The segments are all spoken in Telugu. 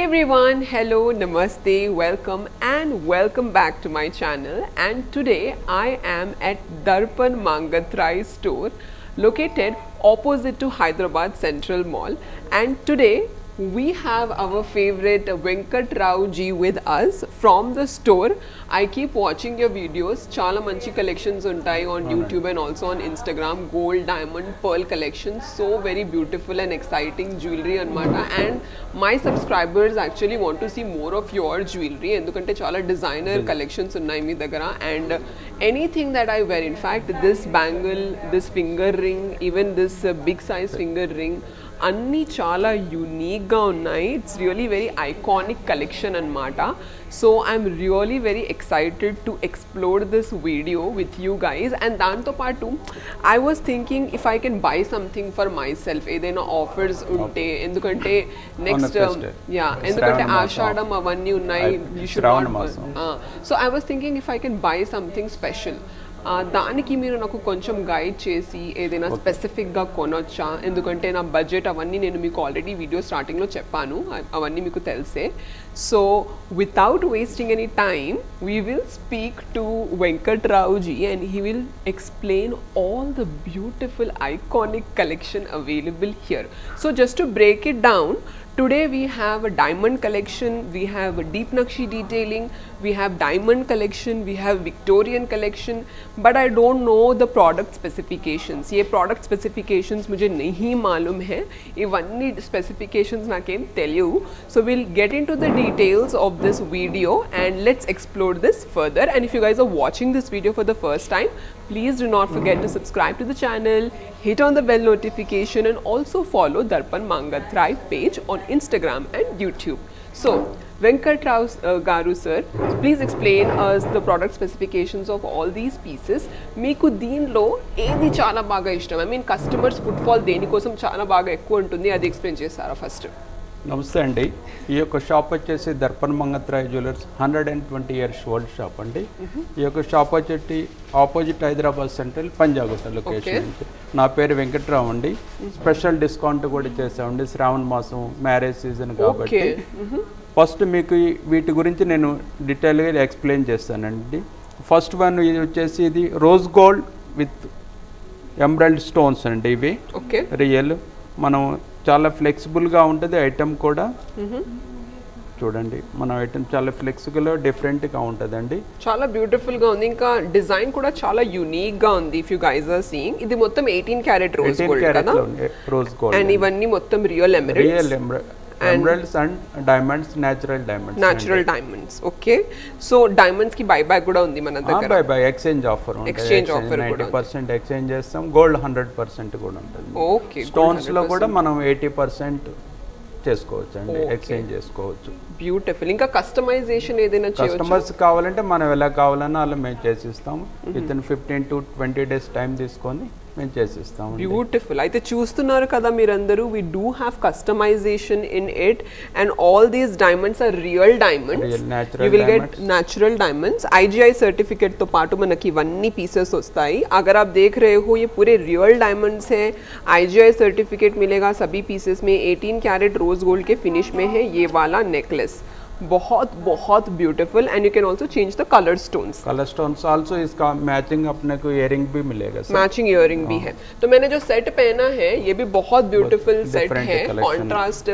Hey everyone, hello, namaste, welcome back to my channel. And today I am at Darpan Mangathrai store located opposite to Hyderabad Central Mall. And today we have our favorite Venkat Rao ji with us from the store. I keep watching your videos. Chala manchi collections untai on YouTube and also on Instagram. Gold, diamond, pearl collections. So very beautiful and exciting jewelry anamata. And my subscribers actually want to see more of your jewelry. Endukante chala designer collections unnai mee dagara. And anything that I wear, in fact this bangle, this finger ring, even this big size finger ring, అన్ని చాలా యూనిక్గా ఉన్నాయి. It's really very iconic collection అనమాట. So I'm really very excited to explore this video with you guys. And దాంతోపాటు I was thinking if I can buy something for myself, ఏదైనా ఆఫర్స్ ఉంటే, ఎందుకంటే నెక్స్ట్ ఎందుకంటే ఆషాఢం అవన్నీ ఉన్నాయి. You should not. So I was thinking if I can buy something special, దానికి మీరు నాకు కొంచెం గైడ్ చేసి ఏదైనా స్పెసిఫిక్గా కొనొచ్చా, ఎందుకంటే నా బడ్జెట్ అవన్నీ నేను మీకు ఆల్రెడీ వీడియో స్టార్టింగ్లో చెప్పాను, అవన్నీ మీకు తెలిసే. So without wasting any time we will speak to Venkat Rao ji and he will explain all the beautiful iconic collection available here. So just to break it down, today we have a diamond collection, we have a deep nakshi detailing, we have diamond collection, we have Victorian collection, but I don't know the product specifications. ये product specifications मुझे नहीं मालूम है, इवन्नी specifications नाकेम తెలియవు. So we'll get into the details of this video and let's explore this further. And if you guys are watching this video for the first time, please do not forget to subscribe to the channel, hit on the bell notification and also follow Darpan Mangathrai page on Instagram and YouTube. So Venkat Rao Garu sir, please explain us the product specifications of all these pieces. Meeku deenlo edi chala baga ishtam, I mean customers footfall deni kosam chala baga ekku untundi, adi explain chestara first. నమస్తే అండి. ఈ యొక్క షాప్ వచ్చేసి Darpan Mangatrai jewellers 120 years old shop అండి. ఈ యొక్క షాప్ వచ్చేసి opposite Hyderabad central Panjagutta location. నా పేరు వెంకట్రావు అండి. స్పెషల్ డిస్కౌంట్ కూడా చేసామండి, శ్రావణ మాసం మ్యారేజ్ సీజన్ కాబట్టి. ఫస్ట్ మీకు వీటి గురించి నేను డీటెయిల్గా ఎక్స్ప్లెయిన్ చేస్తానండి. ఫస్ట్ వన్ ఇది వచ్చేసి ఇది rose gold with emerald stones అండి. ఇవి రియల్, మనం చాలా ఫ్లెక్సిబుల్గా ఉంటుంది ఐటమ్ కూడా. చూడండి మన ఐటమ్ చాలా ఫ్లెక్సిబుల్ డిఫరెంట్గా ఉంటుందండి, చాలా బ్యూటిఫుల్గా ఉంది. ఇంకా డిజైన్ కూడా చాలా యూనిక్గా ఉంది. If you guys are seeing, ఇది మొత్తం 18 క్యారెట్ రోజ్ గోల్డ్ కదా, రోజ్ గోల్డ్. అండ్ ఇవన్నీ మొత్తం real emeralds, emeralds and diamonds, natural diamonds. Okay, so diamonds కి బైబ్యాక్ కూడా ఉంది మన దగ్గర. బైబ్యాక్ ఎక్స్చేంజ్ ఆఫర్ ఉంది. 90% ఎక్స్చేంజ్ చేస్తాం. గోల్డ్ 100% కూడా ఉంటుంది. ఓకే, స్టోన్స్ లో కూడా మనం 80% చేసుకోవచ్చు అండి, ఎక్స్చేంజ్ చేసుకోవచ్చు. బ్యూటిఫుల్. ఇంకా కస్టమైజేషన్ ఏదైనా కస్టమర్స్ కావాలంటే మనం ఎలా కావాలన్నా అలా మేము చేసిస్తాము. With in 15 to 20 days time తీసుకొని మేము చేసిస్తాము. బ్యూటిఫుల్. అయితే చూస్తున్నారు కదా మీరందరూ, we do have customization in it and all these diamonds are real diamonds. You will get natural diamonds. IGI certificate तो पाटू మనకి ఇవన్నీ pieces వస్తాయి. अगर आप देख रहे हो ये पूरे real diamonds हैं, IGI certificate मिलेगा सभी pieces में. 18 कैरेट रोज गोल्ड के फिनिश में है ये वाला नेकलेस. बहुत बहुत beautiful and you can also change the colour stones also. इसका मैचिंग अपने को इयरिंग भी मिलेगा, मैचिंग इयरिंग भी है. तो मैंने जो सेट पहना है ये भी बहुत ब्यूटीफुल सेट है. कॉन्ट्रास्ट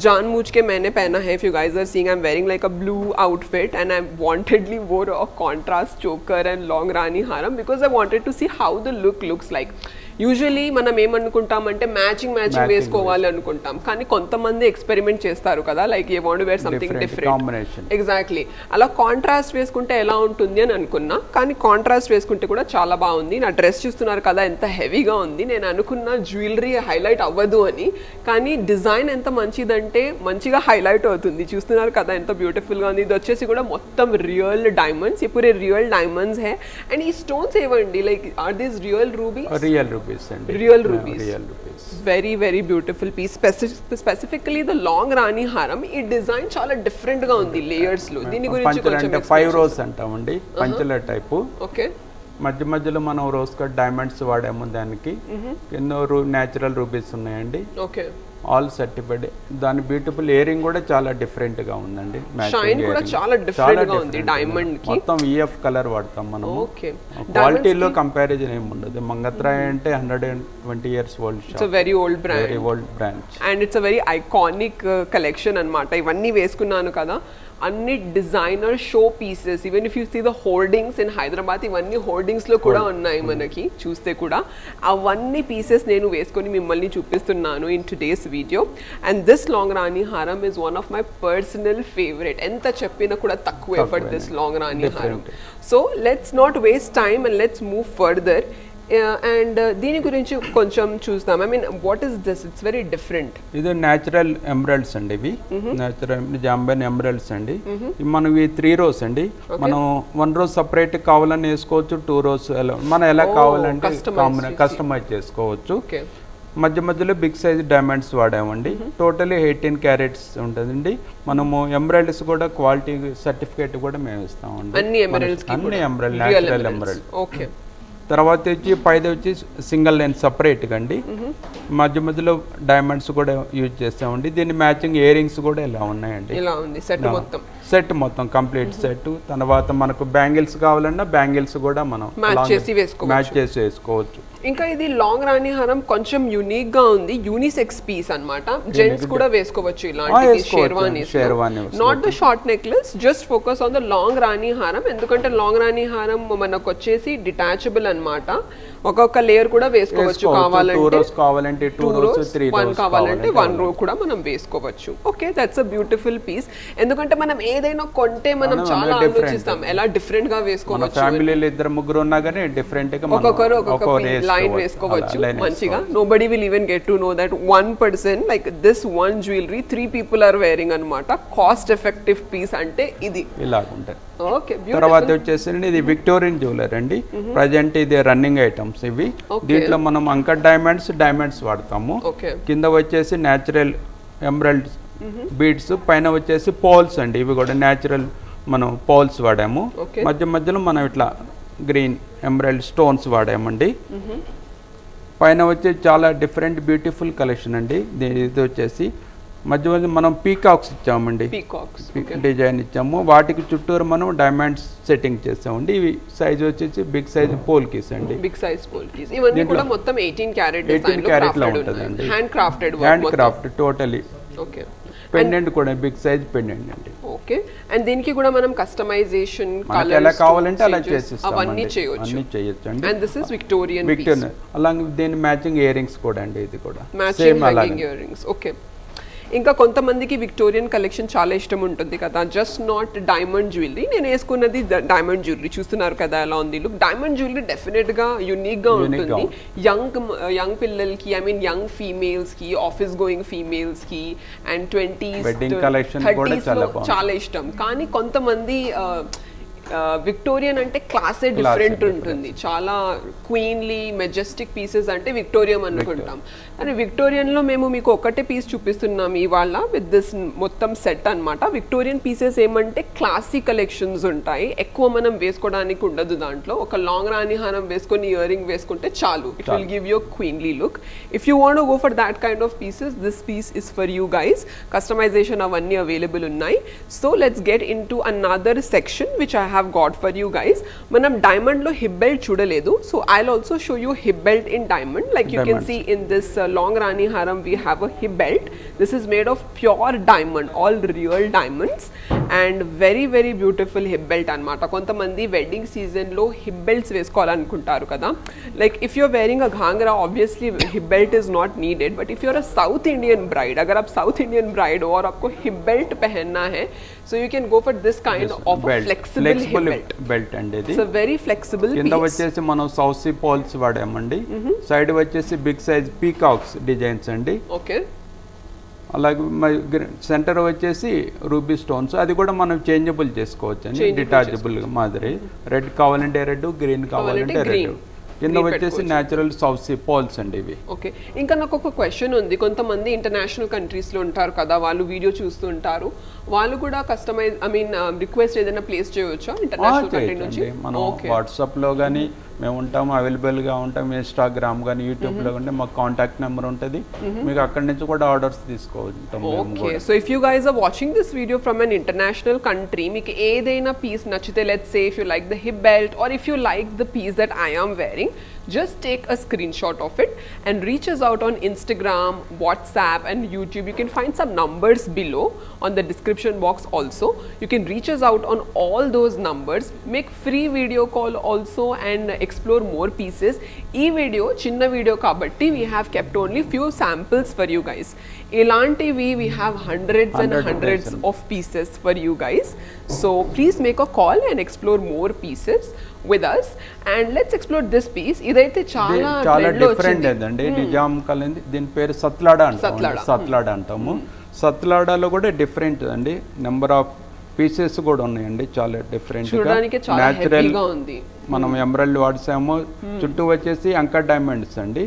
जानबूझ के मैंने पहना है. If you guys are seeing, I am wearing like a blue outfit and I wantedly wore a contrast choker and long rani haram because I wanted to see how the look looks like. Usually మనం ఏమనుకుంటామంటే మ్యాచింగ్ వేసుకోవాలి అనుకుంటాం, కానీ కొంతమంది ఎక్స్పెరిమెంట్ చేస్తారు కదా, like you want to wear something different. Exactly, అలా కాంట్రాస్ట్ వేసుకుంటే ఎలా ఉంటుంది అని అనుకున్నా, కానీ కాంట్రాస్ట్ వేసుకుంటే కూడా చాలా బాగుంది. నా డ్రెస్ చూస్తున్నారు కదా ఎంత హెవీగా ఉంది. నేను అనుకున్న జ్యువెలరీ హైలైట్ అవ్వదు అని, కానీ డిజైన్ ఎంత మంచిదంటే మంచిగా హైలైట్ అవుతుంది. చూస్తున్నారు కదా ఎంత బ్యూటిఫుల్గా ఉంది. ఇది వచ్చేసి కూడా మొత్తం రియల్ డైమండ్స్, పూరే రియల్ డైమండ్స్ హే. అండ్ ఈ స్టోన్స్ ఏవండి, like are these real rubies? Real rubies. Very very beautiful piece. Specifically the long rani haram, ఈ డిజైన్ చాలా డిఫరెంట్ గా ఉంది లేయర్స్ లో. దీని గురించి కొంచెం 5 rows అంటామండి, పంచల టైపు. ఓకే, మధ్య మధ్యలో మనం రోజ్ కట్ డైమండ్స్ వాడాము దానికి. ఎన్నో న్యాచురల్ రూబీస్ ఉన్నాయండి. Okay, all certified. దాని బ్యూటిఫుల్ ఇయరింగ్ కూడా చాలా డిఫరెంట్ గా ఉందండి. షైన్ కూడా చాలా డిఫరెంట్ గా ఉంది డైమండ్ కి. మొత్తం EF కలర్ వాడతాం మనం. ఓకే, క్వాలిటీలో కంపారిజన్ ఏమి ఉండదు. మంగత్రాయ్ అంటే 120 years old shop. It's very old brand, very old branch, and it's very iconic collection అన్నమాట. ఇవన్నీ వేసుకున్నాను కదా, అన్ని designer show pieces. Even if you see the hoardings in Hyderabad, ఇవన్నీ హోర్డింగ్స్ లో కూడా ఉన్నాయి మనకి చూస్తే కూడా. అవన్నీ పీసెస్ నేను వేసుకొని మిమ్మల్ని చూపిస్తున్నాను in today's video. And this long రాణి హారం is one of my personal favourite. ఎంత చెప్పినా కూడా తక్కువే ఫర్ దిస్ లాంగ్ రాణి హారం. So let's not waste time and let's move further. And దీని గురించి కొంచెం చూస్తాం. I mean what is this? It's very different. ఇది న్యాచురల్ ఎమరల్డ్స్ అండి. ఇవి న్యాచురల్ జాంబన్ ఎమరల్డ్స్ అండి. మనవి 3 rows అండి. మనం 1 row సపరేట్ కావాలని వేసుకోవచ్చు, 2 rows మనం ఎలా కావాలంటే కస్టమైజ్ చేసుకోవచ్చు. మధ్య మధ్యలో బిగ్ సైజ్ డైమండ్స్ వాడామండి. టోటలీ 18 carats ఉంటుందండి. మనము ఎమరల్డ్స్ కూడా క్వాలిటీ సర్టిఫికేట్ కూడా మేము ఇస్తామండి. అన్ని ఎమరల్డ్ న్యాచురల్ ఎమరల్డ్. ఓకే, తర్వాత వచ్చి పైది వచ్చి సింగిల్ లైన్ సపరేట్గా అండి. మధ్య మధ్యలో డైమండ్స్ కూడా యూజ్ చేస్తామండి. దీని మ్యాచింగ్ ఇయరింగ్స్ కూడా ఇలా ఉన్నాయండి. సెట్ మొత్తం కంప్లీట్ సెట్. తర్వాత మనకు బ్యాంగిల్స్ కావాలన్నా బ్యాంగిల్స్ కూడా మనం మ్యాచ్ చేసి వేసుకోవచ్చు. ఇంకా ఇది లాంగ్ రాణి హారం కొంచెం యూనిక్ గా ఉంది. యూనిసెక్స్ పీస్ అన్నమాట. జెంట్స్ కూడా వేసుకోవచ్చు ఇలాంటి sherwanis. Not the short necklace, just focus on the long రాణి హారం. ఎందుకంటే లాంగ్ రాణి హారం మనకు వచ్చేసి డిటాచబుల్ అన్నమాట. ఒక్కొక్క లేయర్ కూడా వేసుకోవచ్చు. కావాలంటే 2 rows, 1 కావాలంటే 1 row కూడా మనం వేసుకోవచ్చు. Okay, that's a beautiful piece. ఎందుకంటే మనం ఏదైనా కొంటే మనం చాలా ఆలోచిస్తాం ఎలా డిఫరెంట్ గా వేసుకోవచ్చు. ఫ్యామిలీలో 2-3 ఉన్నా గానీ డిఫరెంట్ గా ఒక్కొక్కరు ఒక్కొక్క లైన్ వేసుకోవచ్చు మంచిగా. Nobody will even get to know that one person like this one jewelry 3 people are wearing అన్నమాట. కాస్ట్ ఎఫెక్టివ్ పీస్ అంటే ఇది ఇలా ఉంటుంది. ఓకే, తర్వాత వచ్చేసి ఇది విక్టోరియన్ జ్యువెలరీ అండి. ప్రజెంట్ ఇది రన్నింగ్ ఐటమ్స్ ఇవి. దీంట్లో మనం అంకర్ డైమండ్స్ వాడతాము. కింద వచ్చేసి న్యాచురల్ ఎమరల్డ్ బీడ్స్, పైన వచ్చేసి పోల్స్ అండి. ఇవి కూడా న్యాచురల్ మనం పోల్స్ వాడాము. మధ్య మధ్యలో మనం ఇట్లా గ్రీన్ ఎమరల్డ్ స్టోన్స్ వాడామండి. పైన వచ్చి చాలా డిఫరెంట్ బ్యూటిఫుల్ కలెక్షన్ అండి. ఇది వచ్చేసి మధ్య మధ్య మనం పీకాక్స్ ఇచ్చామండి. డిజైన్ ఇచ్చాము. వాటికి చుట్టూరు మనం డైమండ్స్ సెట్టింగ్ చేసామండి. ఇవి సైజ్ వచ్చేసి బిగ్ సైజ్ పోల్ కీస్ అండి. Big size polkis. ఇవన్నీ కూడా మొత్తం 18 carat లో ఉంటదండి. Handcrafted totally. Okay, pendant కూడా బిగ్ సైజ్ పెండెంట్ అండి. ఓకే, అండ్ దీనికి కూడా మనం కస్టమైజేషన్ కలర్స్ ఎలా కావాలంటే అలా చేసిస్తాం. అవన్నీ చేయొచ్చు అండి. అండ్ దిస్ ఇస్ విక్టోరియన్ అలాగే దీని మ్యాచింగ్ ఇయరింగ్స్ కూడా అండి. ఇది కూడా మ్యాచింగ్ ఇయరింగ్స్. ఓకే, ఇంకా కొంతమందికి విక్టోరియన్ కలెక్షన్ చాలా ఇష్టం ఉంటుంది కదా, జస్ట్ నాట్ డైమండ్ జ్యువెలరీ. నేను వేసుకున్నది డైమండ్ జ్యువెలరీ. చూస్తున్నారు కదా ఎలా ఉంది లుక్. డైమండ్ జ్యువెలరీ డెఫినెట్ గా యూనిక్ గా ఉంటుంది. యంగ్ పిల్లలకి, ఐ మీన్ యంగ్ ఫీమేల్స్ కి, ఆఫీస్ గోయింగ్ ఫీమేల్స్ కి, అండ్ 20s 30s లో చాలా ఇష్టం. కానీ కొంతమంది విక్టోరియన్ అంటే క్లాసే డిఫరెంట్ ఉంటుంది. చాలా క్వీన్లీ మెజెస్టిక్ పీసెస్ అంటే విక్టోరియం అనుకుంటాం. కానీ విక్టోరియన్లో మేము మీకు ఒకటే పీస్ చూపిస్తున్నాం ఇవాళ విత్ దిస్ మొత్తం సెట్ అనమాట. విక్టోరియన్ పీసెస్ ఏమంటే క్లాసీ కలెక్షన్స్ ఉంటాయి. ఎక్కువ మనం వేసుకోవడానికి ఉండదు దాంట్లో. ఒక లాంగ్ రాణి హారం వేసుకొని ఇయర్ రింగ్ వేసుకుంటే చాలు. It will give you queenly look. If you want go for that kind of pieces, this piece is for you guys. Customisation అవన్నీ అవైలబుల్ ఉన్నాయి. So let's get into another section which I have got for you guys. మనం diamond లో hip belt చూడలేదు. So I'll also show you hip belt in diamond. Like you can see in this long Rani haram we have a hip belt. This is made of pure diamond, all real diamonds, and very very beautiful hip belt అన్నమాట. కొంతమంది వెడ్డింగ్ సీజన్ లో hip belts వేసుకోవాలనుకుంటారు కదా. Like if you're wearing a ghangra, obviously hip belt is not needed, but if you're a South Indian bride, अगर आप South Indian bride हो और आपको hip belt पहनना है, so you can go for this kind of a flexible hip belt అండి. ఇది it's a very flexible piece. కింద వచ్చేసి మనం సౌసీ పోల్స్ వాడామండి. సైడ్ వచ్చేసి బిగ్ సైజ్ పీకాక్స్ డిజైన్స్ అండి. ఓకే, అలాగే సెంటర్ వచ్చేసి రూబీ స్టోన్స్. అది కూడా మనం చేంజబుల్ చేసుకోవచ్చు అండి, డిటాచబుల్ మాదిరి. రెడ్ కావాలంటే రెడ్, గ్రీన్ కావాలంటే రెడ్. కింద వచ్చేసి న్యాచురల్ సౌసీ పోల్స్ అండి ఇవి. ఓకే, ఇంకా నాకు ఒక క్వశ్చన్ ఉంది. కొంతమంది ఇంటర్నేషనల్ కంట్రీస్ లో ఉంటారు కదా, వాళ్ళు వీడియో చూస్తూ ఉంటారు. వాళ్ళు కూడా కస్టమైజ్, ఐ మీన్ రిక్వెస్ట్ ఏదైనా ప్లేస్ చేయవచ్చా ఇంటర్నేషనల్ కంట్రీ నుంచి? మనం వాట్సాప్ లో గానీ మేము ఉంటాము, అవైలబుల్గా ఉంటాం. ఇన్స్టాగ్రామ్ కానీ యూట్యూబ్లో కానీ మాకు కాంటాక్ట్ నెంబర్ ఉంటుంది. మీకు అక్కడి నుంచి కూడా ఆర్డర్స్ తీసుకుంటాం. Okay, so if you guys are watching this video from an international country, మీకు ఏదైనా పీస్ నచ్చితే, let's say if you like the hip belt or if you like the piece that I am wearing, just take a screenshot of it and reach us out on Instagram, WhatsApp and YouTube. You can find some numbers below on the description box also. You can reach us out on all those numbers, make free video call also and explore more pieces. Ee video chinna video kabatti we have kept only few samples for you guys. Elantivi we have hundreds and hundreds of pieces for you guys. So please make a call and explore more pieces with us and let's explore this piece. ఇదైతే చాలా డిఫరెంట్ ఏదండి, నిజాం కలింది. దీని పేరు సత్లాడా అంటాము. సత్లాడా అంటాము. సత్లాడాలో కూడా డిఫరెంట్ అండి, నెంబర్ ఆఫ్ పీసెస్ కూడా ఉన్నాయండి, చాలా డిఫరెంట్ గా. న్యాచురల్ మనం ఎమరల్డ్ వాడసాము, చుట్టూ వచ్చేసి అంకర్ డైమండ్స్ అండి.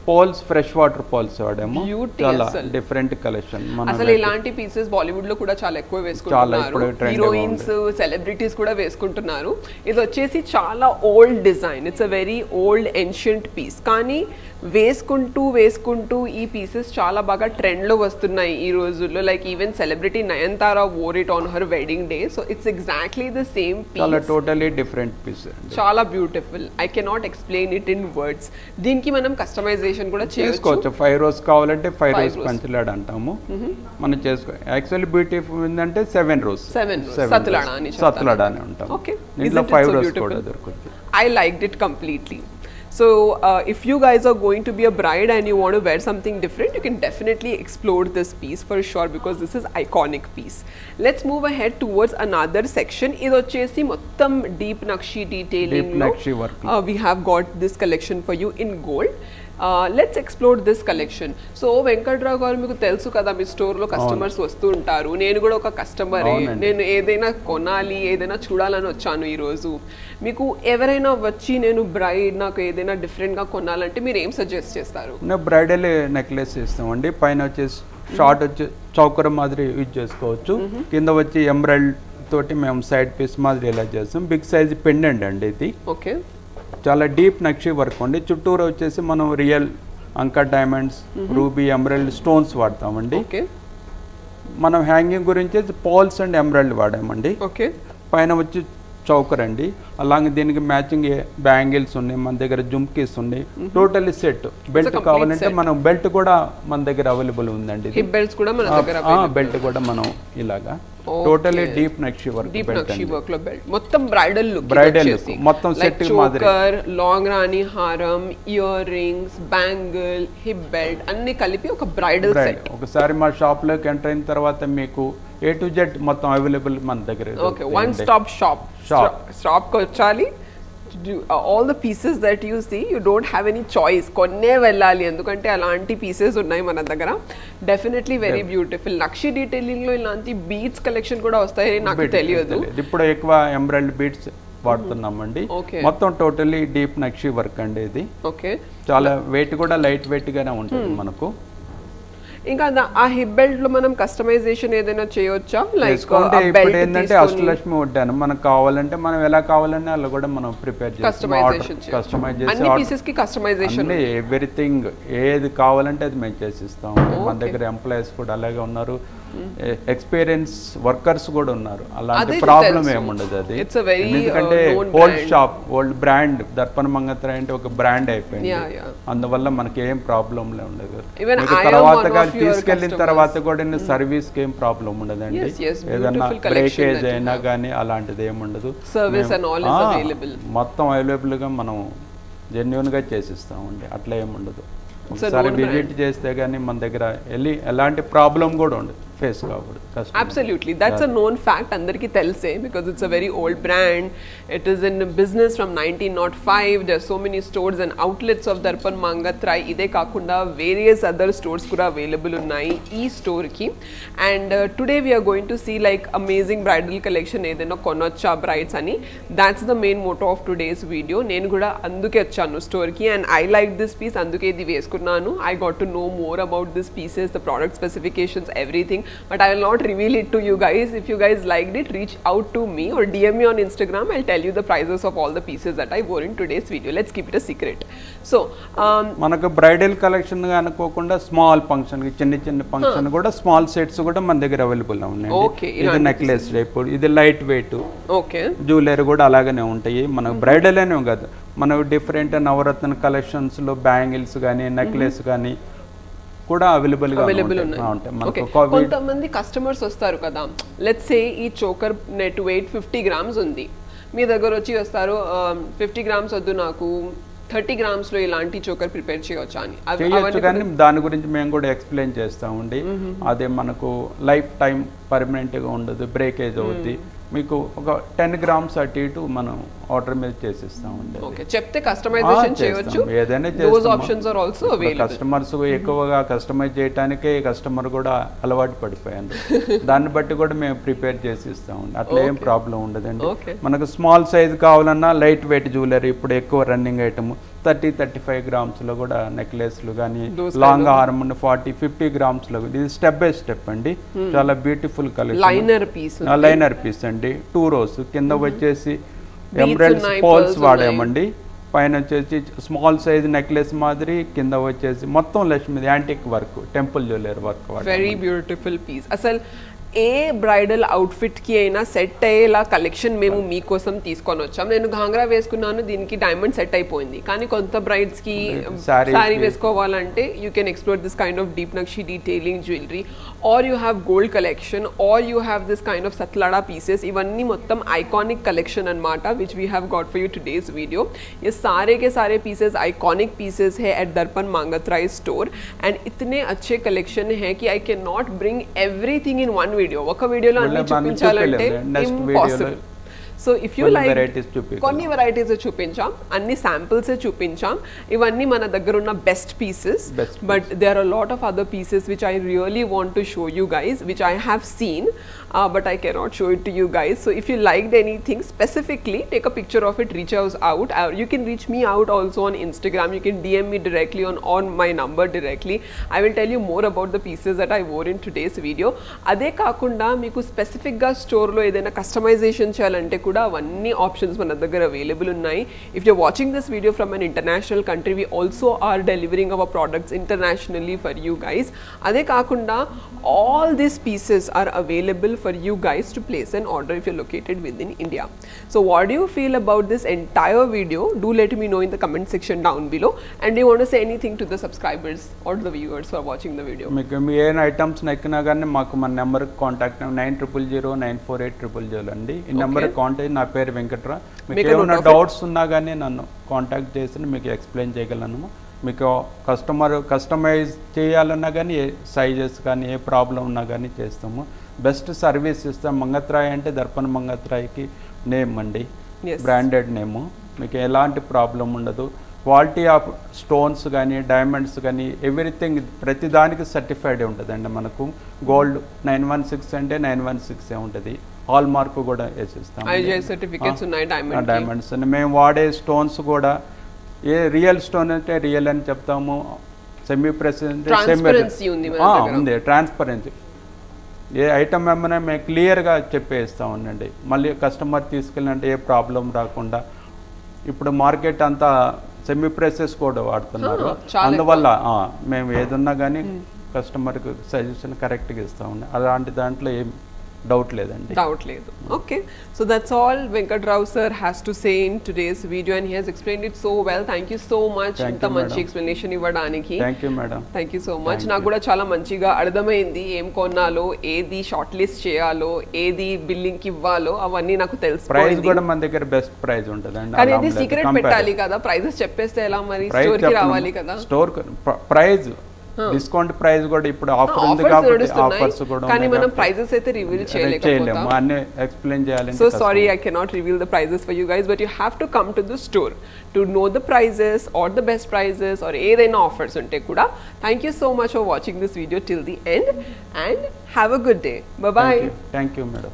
పోల్స్ ఫ్రెష్ వాటర్ పోల్స్ వాడాము. చాలా డిఫరెంట్ కలెక్షన్. అసలు ఇలాంటి పీసెస్ బాలీవుడ్ లో కూడా చాలా ఎక్కువ వేసుకుంటున్నారు, హీరోయిన్స్ సెలబ్రిటీస్ కూడా వేసుకుంటున్నారు. ఇది వచ్చేసి చాలా old design, it's a very old ancient piece. కానీ వేసుకుంటూ ఈ పీసెస్ చాలా బాగా ట్రెండ్ లో వస్తున్నాయి ఈ రోజుల్లో. Like even celebrity Nayanthara wore it on her wedding day. So it's exactly the same piece. చాలా టోటలీ డిఫరెంట్ పీస్, చాలా beautiful. I cannot explain it in words. దీనికి మనం కస్టమైజేషన్ కూడా చేసుకోవచ్చు. 5 రోజ్ కావాలంటే 5 రోజ్ పంచలాడ అంటాము మనం చేసుకో. యాక్చువల్లీ బ్యూటిఫుల్ ఏంటంటే 7 రోజ్ సత్లాడా అని ఉంటాం. దీంట్లో 5 రోజ్ కూడా దొరుకుతుంది. I liked it completely. So if you guys are going to be a bride and you want to wear something different, you can definitely explore this piece for sure because this is iconic piece. Let's move ahead towards another section. Ido chesi mottam deep nakshi detailing lo we have got this collection for you in gold. Let's explore this collection. So Venkatrao గారు, మీకు తెలుసు కదా మీ స్టోర్ లో కస్టమర్స్ వస్తూ ఉంటారు. నేను కూడా ఒక కస్టమరే. నేను ఏదైనా కొనాలి, ఏదైనా చూడాలని వచ్చాను ఈ రోజు. మీకు ఎవరైనా వచ్చి నేను బ్రైడ్, నాకు ఏదైనా డిఫరెంట్ గా కొనాలంటే మీరు ఏం సజెస్ట్ చేస్తారు? బ్రైడల్ నెక్లెస్ ఇస్తామండి. పైన వచ్చేసి షార్ట్ వచ్చి చౌకర మాదిరి యూజ్ చేసుకోవచ్చు. కింద వచ్చి ఎమరల్డ్ తోటి మేము సైడ్ పీస్ మాదిరి ఇలా చేస్తాం. బిగ్ సైజ్ పెండెంట్ అండి ఇది. ఓకే, చాలా డీప్ నక్షి వర్క్ అండి. చుట్టూరు వచ్చేసి మనం రియల్ అంకర్ డైమండ్స్, రూబీ, ఎమరల్డ్ స్టోన్స్ వాడతామండి. మనం హ్యాంగింగ్ గురించి పోల్స్ అండ్ ఎమరల్డ్ వాడామండి. పైన వచ్చి చౌకర్ అండి. అలాగే దీనికి మ్యాచింగ్ బ్యాంగిల్స్ ఉన్నాయి, మన దగ్గర జుమ్కీస్ ఉన్నాయి. Totally set. బెల్ట్ కావాలంటే మనం బెల్ట్ కూడా మన దగ్గర అవైలబుల్ ఉందండి. బెల్ట్ కూడా మనం ఇలాగా టోటలీ డీప్ నక్షి వర్క్. డీప్ నక్షి వర్క్ లో బెల్ట్ మొత్తం బ్రైడల్ లుక్, మొత్తం సెట్ మాదిరి. లాంగ్ రాణి హారం, ear rings, bangle, hip belt అన్ని కలిపి ఒక బ్రైడల్ సెట్. ఒకసారి మా షాప్ లోకి ఎంటర్ అయిన తర్వాత మీకు A to Z మొత్తం అవైలబుల్ మన దగ్గర. ఓకే, వన్ స్టాప్ షాప్ కి వచ్చాలి. all the pieces that you see, you don't have any choice. కొన్నే వెళ్ళాలి, ఎందుకంటే అలాంటి పీసెస్ ఉన్నాయి మన దగ్గర. Definitely very beautiful. Nakshi detailing లో ఇలాంటి బీడ్స్ కలెక్షన్ కూడా వస్తాయని నాకు తెలియదు. ఇప్పుడు ఎక్కువ ఎమరల్డ్ బీడ్స్ వాడుతున్నామండి. మొత్తం టోటలీ డీప్ నక్షి వర్క్ అండి ఇది. ఓకే, చాలా వెయిట్ కూడా లైట్ వెయిట్ గానే ఉంటుంది మనకు. ఇంకా ఆ హిప్ బెల్ట్ లో మనం కస్టమైజేషన్ ఏదైనా చేయొచ్చా? లైక్ ఇప్పుడు ఏంటంటే అష్టలక్ష్మి వడ్డాను, మనకు కావాలంటే మనం ఎలా కావాలంటే అలా కూడా మనం ప్రిపేర్ కస్టమైజ్ చేసి ఎవ్రీథింగ్ ఏది కావాలంటే అది మేము చేసిస్తాం. మన దగ్గర ఎంప్లాయీస్ కూడా అలాగే ఉన్నారు, ఎక్స్పీరియన్స్ వర్కర్స్ కూడా ఉన్నారు. అలాంటి ప్రాబ్లం ఏముండదు. అది ఎందుకంటే old shop, old brand Darpana మంగత్రాయ్ అంటే ఒక బ్రాండ్ అయిపోయింది. అందువల్ల మనకి ఏం ప్రాబ్లం ఉండదు. తర్వాత తీసుకెళ్లిన తర్వాత కూడా సర్వీస్ కి ఏం ప్రాబ్లం ఉండదండి. ఏదన్నా బ్రేకేజ్ అయినా కానీ అలాంటిది ఏముండదు. మొత్తం అవైలబుల్ గా మనం జెన్యూన్ గా చేసిస్తామండి. అట్లా ఏముండదు. ఒకసారి విజిట్ చేస్తే గానీ మన దగ్గర వెళ్ళి ఎలాంటి ప్రాబ్లం కూడా ఉండదు, ఫేస్ కాకూడదు. Absolutely, that's a known fact. Andarki telse because it's a very old brand. It is in business from 1905. There are so many stores and outlets of Darpan Mangatrai. Ide kakunda various other stores kuda available unnai ee store ki. And today we are going to see like amazing bridal collection edaina konocha brides ani. That's the main motto of today's video. Nenu kuda anduke vachanu store ki and I liked this piece, anduke idi veskunnanu. I got to know more about this pieces, the product specifications, everything. but I will not reveal it to you guys. If you guys liked it, reach out to me or DM me on Instagram. I'll tell you the prices of all the pieces that I wore in today's video. Let's keep it a secret. So మనకు బ్రైడల్ కలెక్షన్ గా అనుకోకుండా స్మాల్ ఫంక్షన్ కి చిన్న ఫంక్షన్ కూడా స్మాల్ సెట్స్ కూడా మన దగ్గర అవైలబుల్ గా ఉన్నాయి. ఇది నెక్లెస్ టైప్, ఇది లైట్ వెయిట్, ఓకే, జ్యువెలరీ కూడా అలాగనే ఉంటాయి. మనకు బ్రైడల్ అనే కాదు, మనకు డిఫరెంట్ నవరత్న కలెక్షన్స్ లో బ్యాంగిల్స్ కానీ నెక్లెస్ కానీ కూడా అవైలబుల్ ఉంటాయి. కొంతమంది కస్టమర్స్ వస్తారు కదా, లెట్స్ సే ఈ చోకర్ నెట్ వెయిట్ 50 grams ఉంది, మీ దగ్గర వచ్చి వస్తారు 50 grams వద్దు నాకు 30 grams లో ఇలాంటి చోకర్ ప్రిపేర్ చేయొచ్చా అని. చేయొచ్చు, కానీ దాని గురించి మేము కూడా ఎక్స్ప్లెయిన్ చేస్తామండి. అదే మనకు లైఫ్ టైం పర్మనెంట్ గా ఉండదు, బ్రేకేజ్ అవుద్ది. మీకు ఒక 10 grams అటు ఇటు మనం ఆర్డర్ మీద చేసిస్తామండి. ఓకే, చెప్తే కస్టమైజేషన్ చేయొచ్చు, ఏదైనా those options are also available. Customers ఎక్కువగా కస్టమైజ్ చేయడానికే కస్టమర్ కూడా అలవాటు పడిపోయారు. దాన్ని బట్టి కూడా మేము ప్రిపేర్ చేసి ఇస్తామండి. అట్లా ఏం ప్రాబ్లం ఉండదండి. మనకు స్మాల్ సైజ్ కావాలన్నా లైట్ వెయిట్ జ్యువెలరీ ఇప్పుడు ఎక్కువ రన్నింగ్ ఐటమ్ 30-35 grams లో కూడా నెక్లెస్లు కానీ లాంగ్ హారం 40-50 grams లో. ఇది స్టెప్ బై స్టెప్ అండి, చాలా బ్యూటిఫుల్ కలెక్షన్. లైనర్ పీస్ అండి, 2 rows, కింద వచ్చేసి ఎమరాల్డ్స్ పోల్స్ వాడామండి. పైన వచ్చేసి స్మాల్ సైజ్ నెక్లెస్ మాదిరి, కింద వచ్చేసి మొత్తం లక్ష్మీది antique work, temple jewellery work. Very beautiful piece. అసలు ఏ బ్రైడల్ అవుట్ఫిట్ కి అయినా సెట్ అయ్యేలా కలెక్షన్ మేము మీకోసం తీసుకొని వచ్చాం. నేను ఘాంగ్రా వేసుకున్నాను, దీనికి డైమండ్ సెట్ అయిపోయింది, కానీ కొంత బ్రైడ్స్ కి సారీ వేసుకోవాలంటే you can explore this kind of deep nakshi detailing jewellery, or you have gold collection, or you have this kind of satlada pieces. ఇవన్నీ మొత్తం ఐకానిక్ కలెక్షన్ అనమాట, which we have got for you today's video. ये सारे के सारे पीसेस आइकॉनिक पीसेस है at Darpan Mangatrai store, and इतने अच्छे कलेक्शन है कि I can not bring everything in one video. ఒక వీడియోలో అన్ని చూపించాలంటే impossible. So if you like కొన్ని వెరైటీస్ చూపించాం, అన్ని శాంపిల్స్ చూపించాం. ఇవన్నీ మన దగ్గర ఉన్న best pieces, but there are lot of other pieces which I really want to show you guys, which I have seen, but I cannot show it to you guys. So if you liked anything specifically, take a picture of it, reach us out. You can reach me out also on Instagram. You can DM me directly on my number directly. I will tell you more about the pieces that I wore in today's video. Ade kaakunda meeku specific ga store lo edaina customization cheyalante kuda avanni options mana daggara available unnayi. If you're watching this video from an international country, we also are delivering our products internationally for you guys. Ade kaakunda all these pieces are available for you guys to place an order if you're located within India. So what do you feel about this entire video? Do let me know in the comment section down below. And do you want to say anything to the subscribers or the viewers who are watching the video? మీకు ఏ ఐటమ్స్ నచ్చినా కానీ మాకు మన నెంబర్ కాంటాక్ట్ 9000948000 అండి. ఈ నెంబర్ కాంటాక్ట్. నా పేరు వెంకట్రా. మీకు ఏమైనా డౌట్స్ ఉన్నా కానీ నన్ను కాంటాక్ట్ చేసి మీకు ఎక్స్ప్లెయిన్ చేయగలను. మీకు కస్టమైజ్ చేయాలన్నా కానీ ఏ సైజెస్ కానీ ఏ ప్రాబ్లం ఉన్నా కానీ చేస్తాము. బెస్ట్ సర్వీస్ ఇస్తాం. మంగత్రాయ్ అంటే దర్పణ మంగత్రాయ్కి నేమ్ అండి, బ్రాండెడ్ నేము. మీకు ఎలాంటి ప్రాబ్లం ఉండదు. క్వాలిటీ ఆఫ్ స్టోన్స్ కానీ డైమండ్స్ కానీ ఎవ్రీథింగ్ ప్రతిదానికి సర్టిఫైడ్ ఉంటుందండి. మనకు గోల్డ్ 916 అంటే 916 ఉంటుంది. హాల్ మార్క్ కూడా వేసిస్తాం. డైమండ్స్ అని మేము వాడే స్టోన్స్ కూడా ఏ రియల్ స్టోన్ అంటే రియల్ అని చెప్తాము, సెమీ ప్రెస్ అంటే ఉంది, ట్రాన్స్పరెన్సీ. ఏ ఐటమ్ ఏమైనా మేము క్లియర్గా చెప్పేస్తాం ఉండండి. మళ్ళీ కస్టమర్ తీసుకెళ్ళినంటే ఏ ప్రాబ్లం రాకుండా. ఇప్పుడు మార్కెట్ అంతా సెమీ ప్రెసెస్ కూడా వాడుతున్నారు, అందువల్ల మేము ఏదున్నా కానీ కస్టమర్కి సజెషన్ కరెక్ట్గా ఇస్తాం. అలాంటి దాంట్లో ఏం doubt ledandi. Doubt ledu. Okay, so that's all Venkat Rao sir has to say in today's video, and he has explained it so well. Thank you so much. Inta manchi explanation ivvadaniki. Thank you madam. Thank you so much. Naaku kuda chala manchiga ardhamaindi em konnalo, edi short list cheyalo, edi billing ki ivvalo avanni naaku telusupoyindi. Price kuda man daggara best price untadandi. Kani idi secret pettali kada, prices cheppeste ela mari store ki ravali kada. Store price discount price కూడా ఇప్పుడు ఆఫర్ ఉంది కాబట్టి ఆఫర్స్ కూడా కానీ మనం ప్రైసెస్ అయితే రివీల్ చేయలేకపోతాం. అన్ని ఎక్స్ప్లెయిన్ చేయాలి. So sorry I cannot reveal the prices for you guys, but you have to come to the store to know the prices or the best prices or ఏదైనా ఆఫర్స్ ఉంటే కూడా. Thank you so much for watching this video till the end and have a good day. Bye bye. Thank you madam.